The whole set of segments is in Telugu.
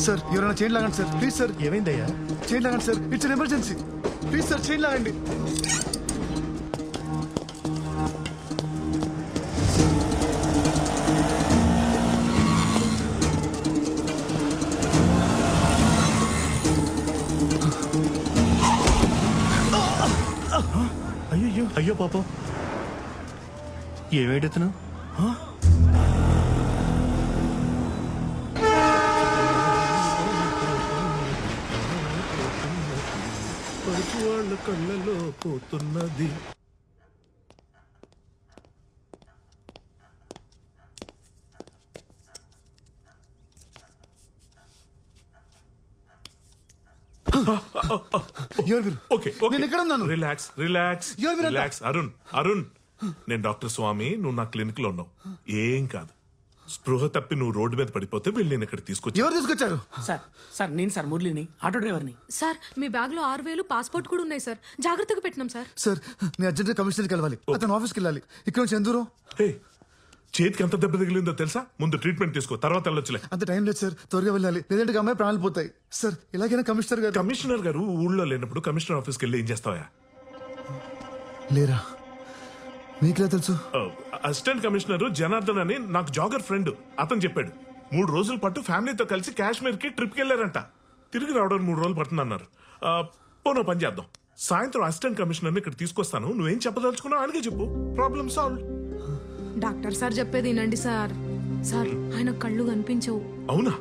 సార్ ఎవరైనా చైన్ లాగండి సార్ ప్లీజ్ సార్. ఏమైందయ్యా? చైన్ లాగండి sir, it's an emergency. Please sir chain లాగండి. అయ్యో అయ్యో పాపం, ఏమేడుతున్నావు? వాళ్ళ కళ్ళలో పోతున్నది. Relax relax relax. Arun Arun, నేను డాక్టర్ స్వామి, నువ్వు నా క్లినిక్ లో ఉన్నావు. ఏం కాదు, స్పృహ తప్పి నువ్వు రోడ్డు మీద పడిపోతే వీళ్ళు నేను ఇక్కడ తీసుకొచ్చి. ఎవరు తీసుకొచ్చారు? సార్ నేను సార్ మురళిని, ఆటో డ్రైవర్ని. సార్ మీ బ్యాగ్ లో 6,000 పాస్పోర్ట్ కూడా ఉన్నాయి సార్, జాగ్రత్తగా పెట్టినాం సార్. సార్ నేను అర్జెంట్ కమిషనర్కి వెళ్ళాలి, అతను ఆఫీస్కి వెళ్ళాలి. ఇక్కడ నుంచి ఎంత దూరం? చేతికి ఎంత దెబ్బ తగిలిందో తెలుసా? ముందు ట్రీట్మెంట్ తీసుకో, తర్వాత వెళ్ళొచ్చులే. అంత టైం లేదు సార్, త్వరగా వెళ్ళాలి, లేదంటే అమ్మాయి ప్రాణాలు పోతాయి. సార్ ఎలాగైనా కమిషనర్ గారు. కమిషనర్ గారు ఊళ్ళో లేనప్పుడు కమిషనర్ ఆఫీస్కి వెళ్ళి ఏం చేస్తావా? లేరా? మీకులా తెలుసు? అసిస్టెంట్ కమిషనర్ జనార్దన్ అని నాకు జాగర్ ఫ్రెండ్, అతను చెప్పాడు. 3 రోజుల పాటు ఫ్యామిలీతో కలిసి కాశ్మీర్ కి ట్రిప్ కి వెళ్ళారంట. తిరిగి రావడానికి 3 రోజులు పడుతుంది అన్నారు. పోనో పని చేద్దాం, సాయంత్రం అసిస్టెంట్ కమిషనర్ ఇక్కడ తీసుకొస్తాను. నువ్వేం చెప్పదలుచుకున్నావు ఆయనకే చెప్పు, ప్రాబ్లమ్ సాల్వ్. డాక్టర్ సార్ చెప్పేది వినండి సార్. సార్ ఆయన కళ్ళు కనిపించవు. అవునా?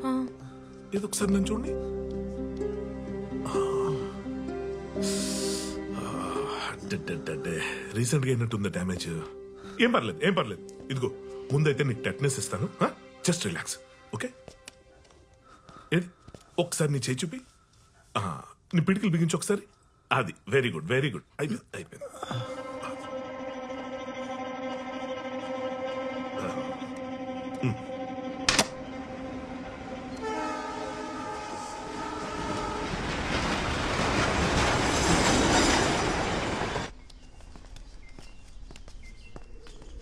ఏదో ఒకసారి నేను చూడండి. రీసెంట్ గా అయినట్టుంది డ్యామేజ్. ఏం పర్లేదు ఏం పర్లేదు. ఇదిగో ముందైతే నీకు టెట్నెస్ ఇస్తాను, జస్ట్ రిలాక్స్. ఓకే, ఏది ఒకసారి నీ చేయి చూపి, నీ పిడికిలు బిగించి ఒకసారి. అది వెరీ గుడ్ వెరీ గుడ్. అయిపోయింది అయిపోయింది.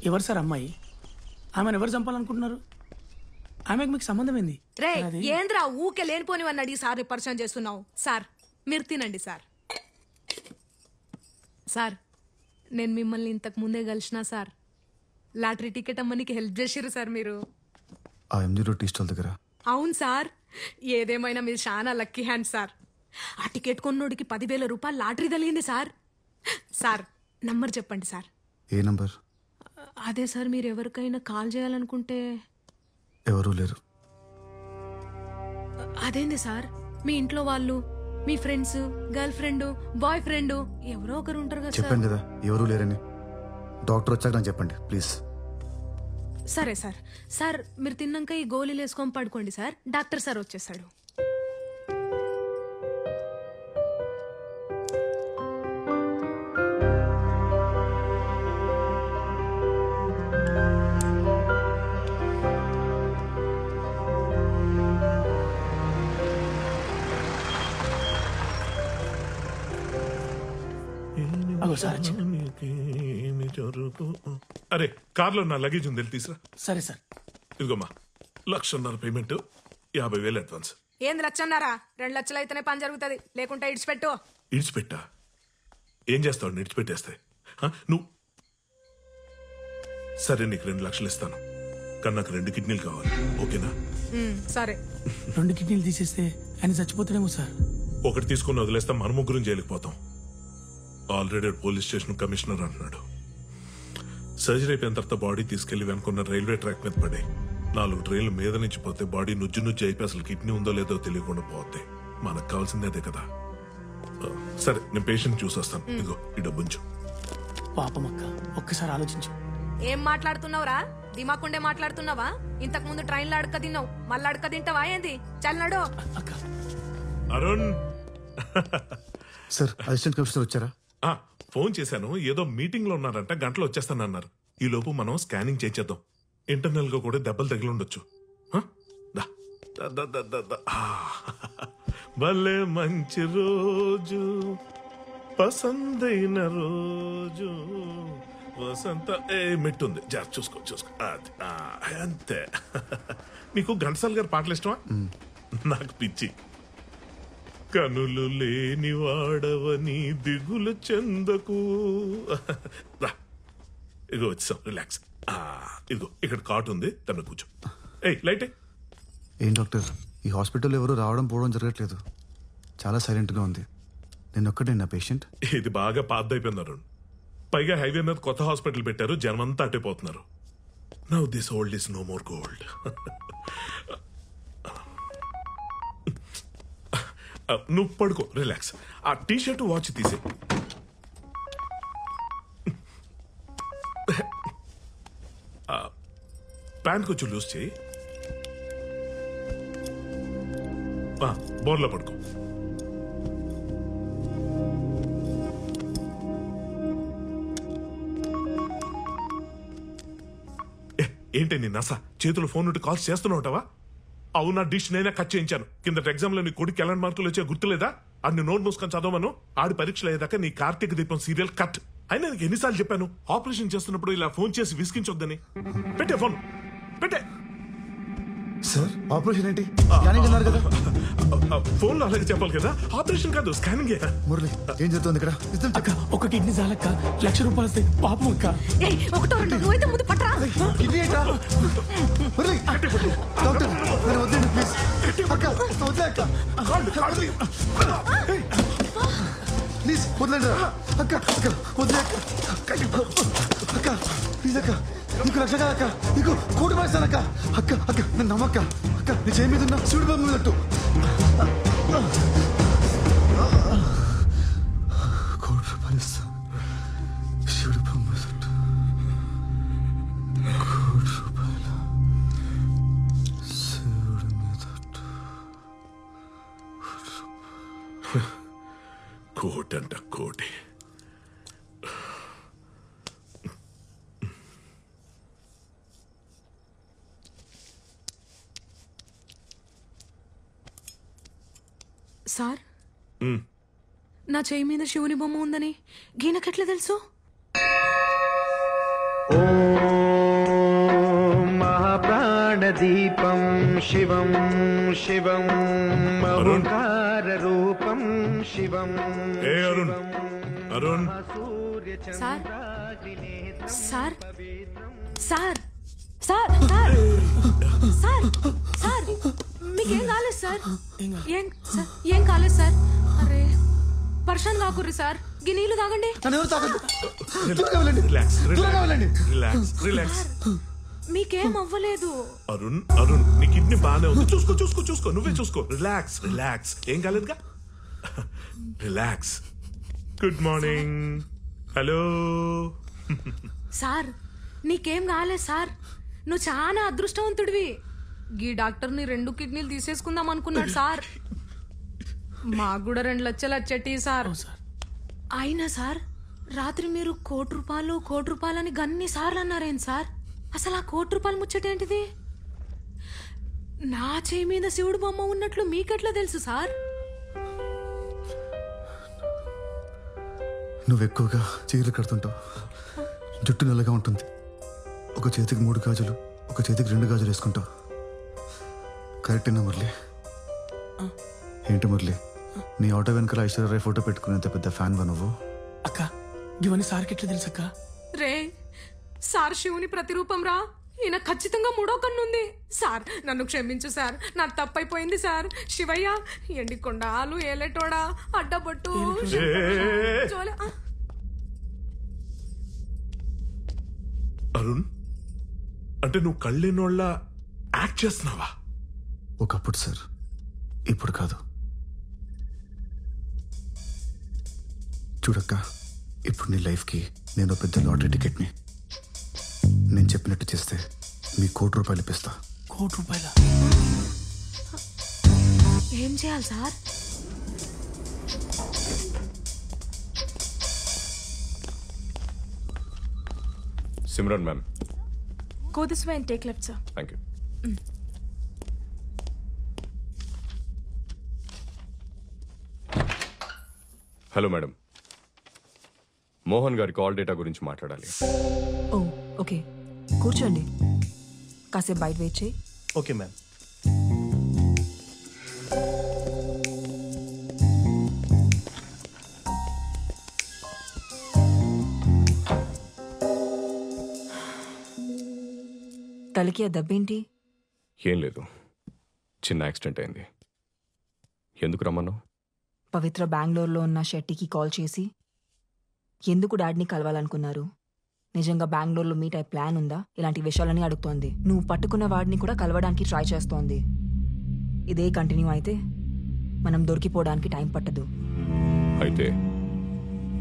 ఎవరు సార్ అమ్మాయి? ఆమెను ఎవరు చంపాలనుకుంటున్నారు? ఆమెకు మీకు సంబంధం ఏంది? రే ఏంద్రా ఊకే లేనిపోనివని అడిగి సార్ పరిచయం చేస్తున్నావు. సార్ మీరు తినండి సార్. సార్ నేను మిమ్మల్ని ఇంతకు ముందే కలిసినా సార్. లాటరీ టికెట్ అమ్మనికి హెల్ప్ చేసిర్రు సార్ మీరు. అవును సార్, ఏదేమైనా మీరు చాలా లక్కీ హ్యాండ్ సార్. ఆ టికెట్ కొన్నోడికి 10,000 రూపాయలు లాటరీ తగిలింది సార్. సార్ నంబర్ చెప్పండి సార్. ఏ నంబర్? అదే సార్, మీరు ఎవరికైనా కాల్ చేయాలనుకుంటే. ఎవరూ లేరు. అదేంది సార్, మీ ఇంట్లో వాళ్ళు, మీ friends, girlfriend, boyfriend ఎవరో ఒకరు ఉంటారు కదా. చెప్పండి కదా ఎవరూ లేరని. డాక్టర్ వచ్చాక నాకు చెప్పండి ప్లీజ్. సరే సార్. సార్ మీరు తిన్నాక ఈ గోళీలు వేసుకొని పడుకోండి సార్, డాక్టర్ సార్ వచ్చేసాడు. అరే కార్లో నా లగేజ్ ఉంది, తీసురా. సరే సార్. ఇదిగోమ్మా 1,50,000 payment, 50,000 advance. ఏంది 1,00,000? 2 లక్షలు అయితేనే పని జరుగుతుంది, లేకుంటే ఇడిచిపెట్టు. ఇడిచిపెట్టా? ఏం చేస్తావు ఇడిచిపెట్టేస్తే? నువ్వు సరే, నీకు 2 లక్షలు ఇస్తాను, కానీ నాకు 2 కిడ్నీలు కావాలి, ఓకేనా? సరే. 2 కిడ్నీలు తీసేస్తే ఆయన చచ్చిపోతాడేమో సార్. ఒకటి తీసుకుని వదిలేస్తాం, మన ముగ్గురం జైలుకుపోతాం. ఆల్రెడీ పోలీస్ స్టేషన్ కమిషనర్ అంటున్నాడు. సర్జరీ అయిపోయిన తర్వాత బాడీ తీసుకెళ్లి వెనుకున్న రైల్వే ట్రాక్ మీద పడే 4 ట్రైన్లు మీద నుంచి పోతే బాడీ నుజ్జు నుజ్జు అయిపోయి అసలు కిడ్నీ ఉందో లేదో తెలియకుండా పోతే మనకు కావాల్సిందే అదే కదా. సరే నేను పేషెంట్ చూసొస్తాను, ఇదిగో ఈ డబ్బుంచు. పాపమక్క, ఒక్కసారి ఆలోచించు. ఏం మాట్లాడుతున్నావురా? దిమాకుండే మాట్లాడుతున్నావా? ఇంతకు ముందు ట్రైన్లో అడక తిన్నావు, మళ్ళీ అడక తింటావా ఏంది? చల్లడు. అరుణ్ సార్, అసిస్టెంట్ కమిషనర్ వచ్చారా? ఫోన్ చేశాను, ఏదో మీటింగ్ లో ఉన్నారంట, గంటలో వచ్చేస్తానన్నారు. ఈ లోపు మనం స్కానింగ్ చేద్దాం. ఇంటర్నల్ గా కూడా దెబ్బలు తగిలి ఉండొచ్చు. భలే మంచి రోజు, పసందైన రోజు, వసంత. మెట్టుంది, జాగ్రత్త చూసుకో చూసుకో. అంతే. నీకు ఘంటసాల గారి పాటలు ఇష్టమా? నాకు పిచ్చి. కనులు లేని వాడవని దిగులు చెందకు. రా, ఇదిగో వచ్చాం, రిలాక్స్. ఇదిగో ఇక్కడ కాట్ ఉంది, తన కూర్చో. ఏయ్ లైట్ ఎయ్. ఏం డాక్టర్, ఈ హాస్పిటల్ ఎవరు రావడం పోవడం జరగట్లేదు. చాలా సైలెంట్గా ఉంది. నేను ఒక్కటే నా పేషెంట్. ఇది బాగా పాతైపోయింది అరుణ్. పైగా హైవే మీద కొత్త హాస్పిటల్ పెట్టారు, జనమంతా అట్టిపోతున్నారు. Now this old is no more gold. నువ్వు పడుకో, రిలాక్స్. ఆ టీ షర్ట్ వాచ్ తీసే. ప్యాంట్ కొంచెం లూజ్ చేయి. బోర్లో పడుకో. ఏంటి నీ నస? చేతులు ఫోన్ నుండి కాల్స్ చేస్తూనే ఉంటావా? అవునా, డిష్ నేనే కట్ చేయించాను. కింద ఎగ్జామ్ లో నీ కొడుకు ఎలాంటి మార్కులు వచ్చా గుర్తులేదా? ఆడిని నోట్ మూసుకొని చదవమను. ఆడి పరీక్షలు అయ్యేదాకా నీ కార్తీక దీపం సీరియల్ కట్. అయినా నీకు ఎన్నిసార్లు చెప్పాను ఆపరేషన్ చేస్తున్నప్పుడు ఇలా ఫోన్ చేసి విసిగించొద్దని? పెట్టే ఫోన్, పెట్టే. సార్ ఆపరేషన్ ఏంటి? స్కానింగ్ అన్నారు కదా. ఫోన్ లో అలాగే చెప్పాలి కదా. ఆపరేషన్ కాదు, స్కానింగ్. మురళి ఏం జరుగుతుంది ఇక్కడ? అక్క ఒక కిడ్నీ చాలక్క, ₹1,00,000 వస్తాయి. పాపం అక్క. ఒకటో రెండు నువ్వైతే ముందు పట్రా. కిడ్నీ ఏంట్రా? మురళి డాక్టర్ నేను వద్దండి ప్లీజ్. అక్క వద్దే అక్క, ప్లీజ్ వద్దండి అక్క. అక్క వద్దే అక్క. అక్క ప్లీజ్ అక్క, నీకు 1,00,000 కాదు అక్క, నీకు 1,00,00,000 వేస్తాను అక్క. అక్క అక్క నన్ను నమ్మక్క. అక్క నీ చేయి మీద ఉన్నా శివుడు బాబు ఉన్నట్టు. 1,00,00,000 రూపాయలు ఇస్తాను శివుడు బాబు ఉన్నట్టు. 1,00,00,000 రూపాయలు శివుడు మీద. కోటంట కోటి. సార్, నా చేయి మీద శివుని బొమ్మ ఉందని గీనకెట్లా తెలుసు? మహాప్రాణదీపం శివం శివం ఓంకారరూపం శివం. ఏ Arun, Arun. Sir sir sir sir sir sir sir మీకేం కాలేదు సార్? ఏం కాలేదు సార్. అరే పర్షాన్ కాకుర్రి సార్. గీ నీళ్లు తాగండి. నన్ను ఎవరు తాగండి. త్వరగా వెళ్ళండి. రిలాక్స్, త్వరగా వెళ్ళండి. Relax, relax. మీకేం అవ్వలేదు. అరుణ్, అరుణ్ నీ కిడ్నీ బాగానే ఉంది. చూసుకో చూసుకో చూసుకో, నువ్వే చూసుకో. Relax, relax. ఏం కాలేదుగా. Relax. Good morning. Hello sir, నీకేం కాలేదు సార్. నువ్వు చాలా అదృష్టవంతుడివి. గీ డాక్టర్ని 2 కిడ్నీలు తీసేసుకుందాం అనుకున్నాడు సార్. మాకు కూడా 2 లక్షలు వచ్చేటి సార్. అయినా సార్ రాత్రి మీరు ₹1,00,00,000 అని గన్ని సార్లు అన్నారేం సార్? అసలు ఆ ₹1,00,00,000 ముచ్చటేంటిది? నా చేయి మీద శివుడు బొమ్మ ఉన్నట్లు మీకెట్లా తెలుసు సార్? నువ్వు ఎక్కువగా చీరలు కడుతుంటావు, జుట్టు నల్లగా ఉంటుంది. ఒక చేతికి 3 గాజులు, ఒక చేతికి 2 గాజులు వేసుకుంటావు. కరెక్టేనా మురళి? ఏంటి మురళి, నీ ఆటో వెనకాల ఐశ్వర్యరాయ్ ఫోటో పెట్టుకునేంత పెద్ద ఫ్యాన్ వా నువ్వు? అక్క ఇవన్నీ సార్కి ఎట్లా తెలుసు అక్క? రే సార్, శివుని ప్రతిరూపం రా. ఈయన ఖచ్చితంగా 3వ కన్నుంది సార్. నన్ను క్షమించు సార్, నా తప్పైపోయింది సార్. శివయ్య, ఎండికొండాలు, ఏలేటోడా, అడ్డబొట్టు, అరుణ్, అంటే నువ్వు కళ్ళేనోళ్ళ యాక్ట్ చేస్తున్నావా? ఒకప్పుడు సార్, ఇప్పుడు కాదు. చూడక్క, ఇప్పుడు నీ లైఫ్కి నేను పెద్ద లాటరీ టికెట్ని. నేను చెప్పినట్టు చేస్తే మీ ₹1,00,00,000 ఇప్పిస్తా. ₹1,00,00,000? ఏం చేయాలి sir? Simran ma'am. Go this way and take left, sir. Thank you. Hello madam, Mohan గారి కాల్ డేటా గురించి మాట్లాడాలి. ఓ ఓకే, కూర్చోండి. కాసేపు బయట వెయిట్ చేయి. Okay ma'am. తలకి ఆ దెబ్బేంటి? ఏం లేదు, చిన్న యాక్సిడెంట్ అయింది. ఎందుకు రమ్మన్నావు? పవిత్ర బెంగళూరులో ఉన్న షెట్టికి కాల్ చేసి ఎందుకు డాడీని కలవాలనుకున్నారు, నిజంగా బెంగళూరులో మీట్ అయ్యే ప్లాన్ ఉందా, ఇలాంటి విషయాలని అడుగుతోంది. నువ్వు పట్టుకున్న వాడిని కూడా కలవడానికి ట్రై చేస్తోంది. ఇదే కంటిన్యూ అయితే మనం దొరికిపోవడానికి టైం పట్టదు. అయితే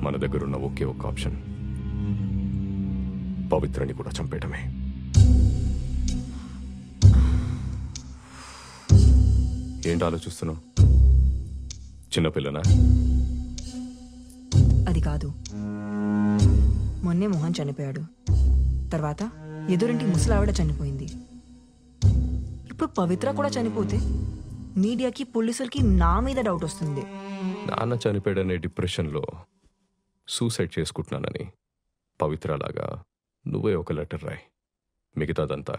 మన దగ్గర ఉన్న ఒకే ఒక ఆప్షన్ పవిత్రని కూడా చంపేయటమే. ఏంటి ఆలోచిస్తున్నావు? చిన్నపిల్లనా? అది కాదు, మొన్నే మోహన్ చనిపోయాడు, తర్వాత ఎదురింటి ముసలావిడ చనిపోయింది, ఇప్పుడు పవిత్ర కూడా చనిపోతే మీడియాకి పోలీసులకి నా మీద డౌట్ వస్తుంది. నాన్న చనిపోయాడనే డిప్రెషన్లో సూసైడ్ చేసుకుంటున్నానని పవిత్రలాగా నువ్వే ఒక లెటర్ రాయి, మిగతాదంతా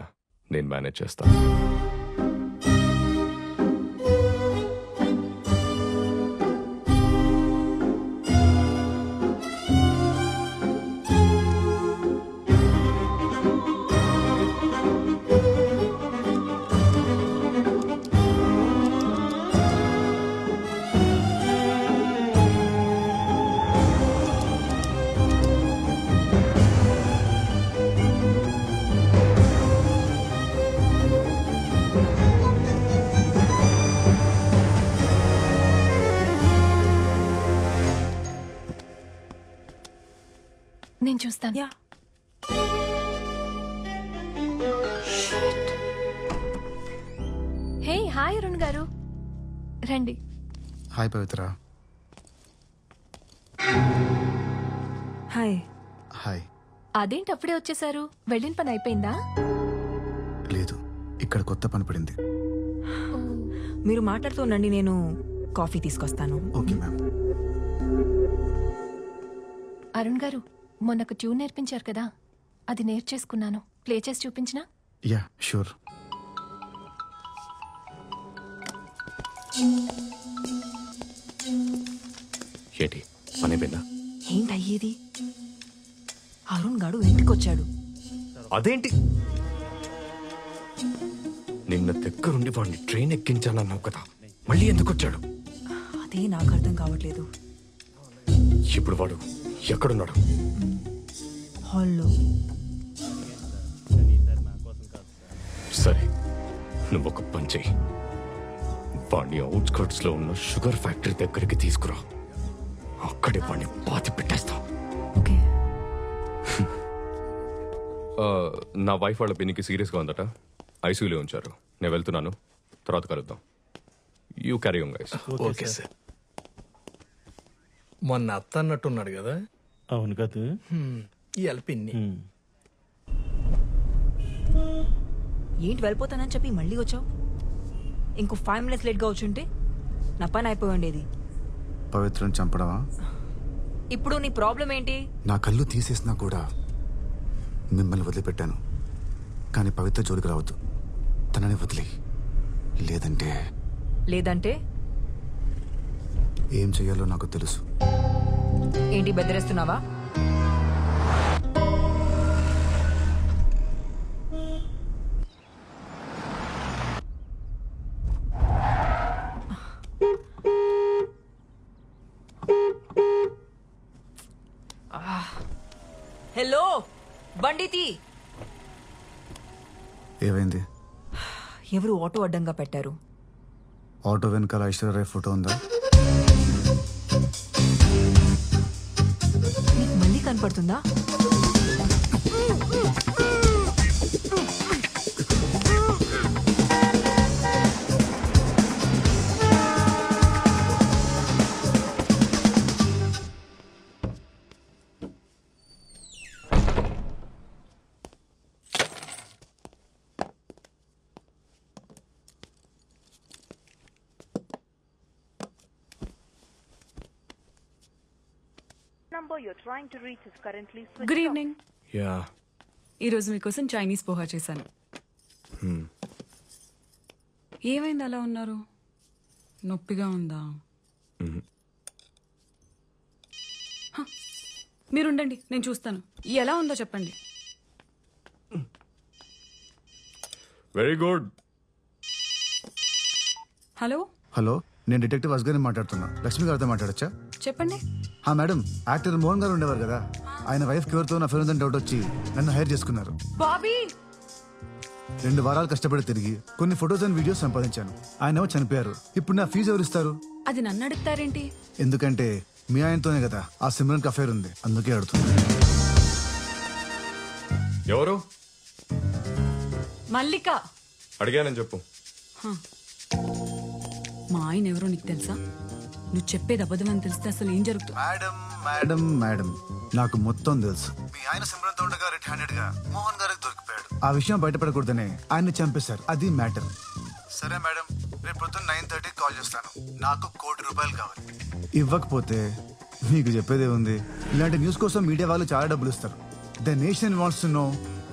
నేను మేనేజ్ చేస్తాను. నేను చూస్తాను. యా, హే హాయ్ అరుణ్ గారు, రండి. హాయ్ పవిత్ర. హాయ్. హాయ్. అదేంటి అప్పుడే వచ్చేసారు? వెళ్ళిన పని అయిపోయిందా? లేదు, ఇక్కడ కొత్త పని పడింది. మీరు మాట్లాడుతూ ఉండండి, నేను కాఫీ తీసుకొస్తాను. Okay ma'am. అరుణ్ గారు, మొన్న ఒక ట్యూన్ నేర్పించారు కదా, అది నేర్చేసుకున్నాను. ప్లే చేసి చూపించినా? Yeah sure. ఏంటి పని అయిపోయిందా? ఏంటయ్యేది? అరుణ్ గాడు ఇంటికి వచ్చాడు. అదేంటి నిన్న దగ్గరుండి వాడిని ట్రైన్ ఎక్కించాలన్నావు కదా, మళ్ళీ ఎందుకు వచ్చాడు? అదే నాకు అర్థం కావట్లేదు. ఇప్పుడు వాడు ఎక్కడున్నాడు? హాల్లో. సరే, నువ్వు ఒక పని చెయ్యి, వాడిని అవుట్స్కర్ట్స్ లో ఉన్న షుగర్ ఫ్యాక్టరీ దగ్గరికి తీసుకురా, అక్కడే వాడిని పాతి పెట్టేస్తాం. ఓకే. నా వైఫ్ వాళ్ళ పిన్నికి సీరియస్గా ఉందట, ఐసీయూలో ఉంచారు. నేను వెళ్తున్నాను, తర్వాత కలుద్దాం. You carry on guys. Okay sir. మొన్న అత్త అన్నట్టున్నాడు కదా. అవును కదా. ఇవాళ పిన్ని. ఏంటి వెళ్ళిపోతానని చెప్పి మళ్ళీ వచ్చావు? ఇంకో 5 minutes లేట్గా వచ్చుంటే నా పని అయిపోయి ఉండేది. పవిత్రని చంపడమా? ఇప్పుడు నీ ప్రాబ్లం ఏంటి? నా కళ్ళు తీసేసినా కూడా మిమ్మల్ని వదిలిపెట్టాను, కానీ పవిత్ర జోలికి రావద్దు. తనని వదిలి, లేదంటే లేదంటే ఏం చెయ్యాలో నాకు తెలుసు. ఏంటి బెదిరేస్తున్నావా? హలో బండితి. ఏమైంది? ఎవరు ఆటో అడ్డంగా పెట్టారు. ఆటో వెనకాల ఐశ్వర్య ఫోటో ఉందా? నీకు మళ్ళీ కనపడుతుందా? Good evening. యా, ఈరోజు మీకోసం చైనీస్ పోహా చేశాను. ఏమైంది అలా ఉన్నారు? నొప్పిగా ఉందా? హ, మీరుండండి, నేను చూస్తాను. ఎలా ఉందో చెప్పండి. Very good. హలో హలో, నేను డిటెక్టివ్ అస్గర్ని మాట్లాడుతున్నా. లక్ష్మి గారితో మాట్లాడచ్చా? చెప్పండి. మేడం, యాక్టర్ మోహన్ గారు ఉండేవారు కదా, ఆయన వైఫ్ ఎవరితో నా ఫ్రెండ్ డౌట్ వచ్చి నన్ను హైర్ చేసుకున్నారు. బాబీ 2 వారాలు కష్టపడి తిరిగి కొన్ని ఫొటోస్ అండ్ వీడియోస్ సంపాదించాను. ఆయన చనిపోయారు. ఇప్పుడు నా ఫీజు ఎవరు ఇస్తారు? అది నన్ను అడుగుతారేంటి? ఎందుకంటే మీ ఆయనతోనే కదా ఆ సిమ్రన్ అఫైర్ ఉంది, అందుకే అడుగుతున్నా. ఎవరు? మల్లిక. అడిగానని చెప్పు. మా ఆయన ఎవరో నీకు తెలుసా? నువ్వు చెప్పేది అబద్ధం అని తెలిస్తే అసలు ఏం జరుగుతుంది? మేడం మేడం మేడం, నాకు మొత్తం తెలుసు. మీ ఆయన సిమ్రన్ తో ఉండగా రెడ్ హ్యాండెడ్ గా మోహన్ గారికి దొరికిపోయాడు. ఆ విషయం బయటపడకూడదనే ఆయన్ని చంపేశారు. అది మ్యాటర్. సరే మేడం, రేపు పొద్దున్న 9:30 కాల్ చేస్తాను. నాకు ₹1,00,00,000 కావాలి. ఇవ్వకపోతే మీకు చెప్పేదే ఉంది. ఇలాంటి న్యూస్ కోసం మీడియా వాళ్ళు చాలా డబ్బులు ఇస్తారు. The nation wants to know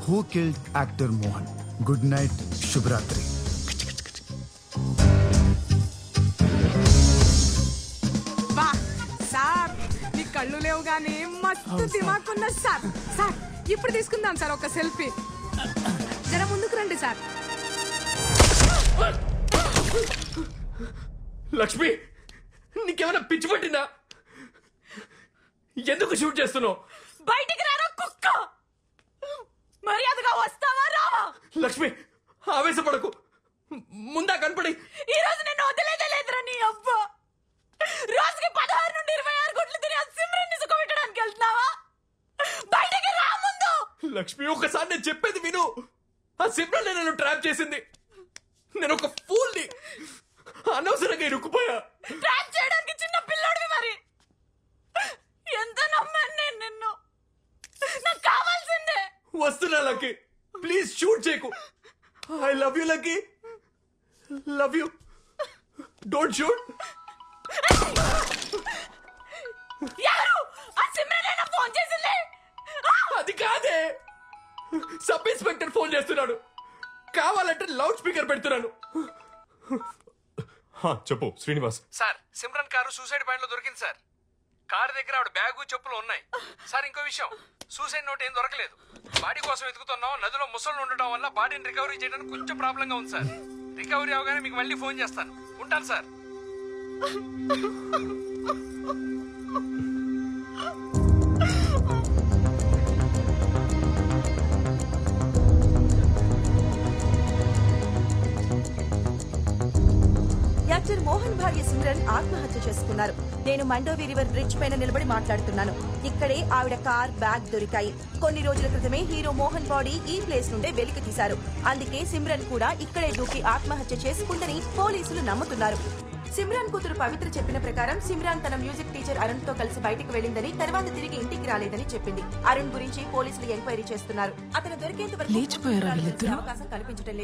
who killed actor Mohan. Good night, శుభరాత్రి. సార్ నీ కళ్ళు లేవు గానీ మస్తు దిమాకున్న సార్. సార్ ఇప్పుడు తీసుకుందాం సార్ ఒక సెల్ఫీ. జర ముందుకు రండి సార్. లక్ష్మి, నీకేమైనా పిచ్చి పట్టిందా? ఎందుకు షూట్ చేస్తున్నావు? బయటికి రారా కుక్క. మర్యాదగా వస్తావా రావా? లక్ష్మి, ఆవేశపడకు. ముందా కనపడి. ఈ రోజు నేను వదిలేదే లేదురా నీ అబ్బా. రోజుకి 16 నుండి 26 గుడ్లు తిని ఆ సిమ్రన్ని సుఖపెట్టడానికి వెళ్తున్నావా? బయటికి రా ముందు. లక్ష్మి, ఒకసారి నేను చెప్పేది విను. ఆ సిమ్రన్ నన్ను ట్రాప్ చేసింది. నేను ఒక ఫూల్ని. అనవసరంగా ఇరుక్కుపోయా. ట్రాప్ చేయడానికి చిన్న పిల్లోడివి మరి. ఎంత నమ్మాను నేను నిన్ను. నాకు కావాల్సిందే. వస్తున్నా లక్కీ, ప్లీజ్ షూట్ చేయకు. I love you lucky, love you. Don't shoot. ఎవరు? ఆ సిమ్రన్ ఫోన్ చేసింది. అది కాదే, సబ్ ఇన్స్పెక్టర్ ఫోన్ చేస్తున్నాడు. కావాలంటే లౌడ్ స్పీకర్ పెడుతున్నాను. చెప్పు Srinivas. Sir, Simran car suicide point లో దొరికింది సార్. కారు దగ్గర ఆవిడ బ్యాగు చెప్పులు ఉన్నాయి సార్. ఇంకో విషయం, సూసైడ్ నోట్ ఏం దొరకలేదు. బాడీ కోసం వెతుకుతున్నాం. నదిలో ముసళ్ళు ఉండటం వల్ల బాడీని రికవరీ చేయడానికి కొంచెం ప్రాబ్లం గా ఉంది సార్. రికవరీ అవగానే మీకు మళ్ళీ ఫోన్ చేస్తాను. ఉంటాను సార్. యాక్టర్ మోహన్ భార్య సిమ్రన్ ఆత్మహత్య చేసుకున్నారు. నేను మండోవి రివర్ బ్రిడ్జ్ పైన నిలబడి మాట్లాడుతున్నాను. ఇక్కడే ఆవిడ కార్, బ్యాగ్ దొరికాయి. కొన్ని రోజుల క్రితమే హీరో మోహన్ బాడీ ఈ ప్లేస్ నుండే వెలికి తీశారు. అందుకే సిమ్రన్ కూడా ఇక్కడే దూకి ఆత్మహత్య చేసుకుందని పోలీసులు నమ్ముతున్నారు. సిమ్రాన్ కూతురు పవిత్ర చెప్పిన ప్రకారం సిమ్రాన్ తన మ్యూజిక్ టీచర్ అరుణ్ తో కలిసి బయటకు వెళ్లిందని, తర్వాత తిరిగి ఇంటికి రాలేదని చెప్పింది. అరుణ్ గురించి పోలీసులు ఎంక్వైరీ చేస్తున్నారు. అతను దొరికేంత వరకు అవకాశం కల్పించడం లేదు.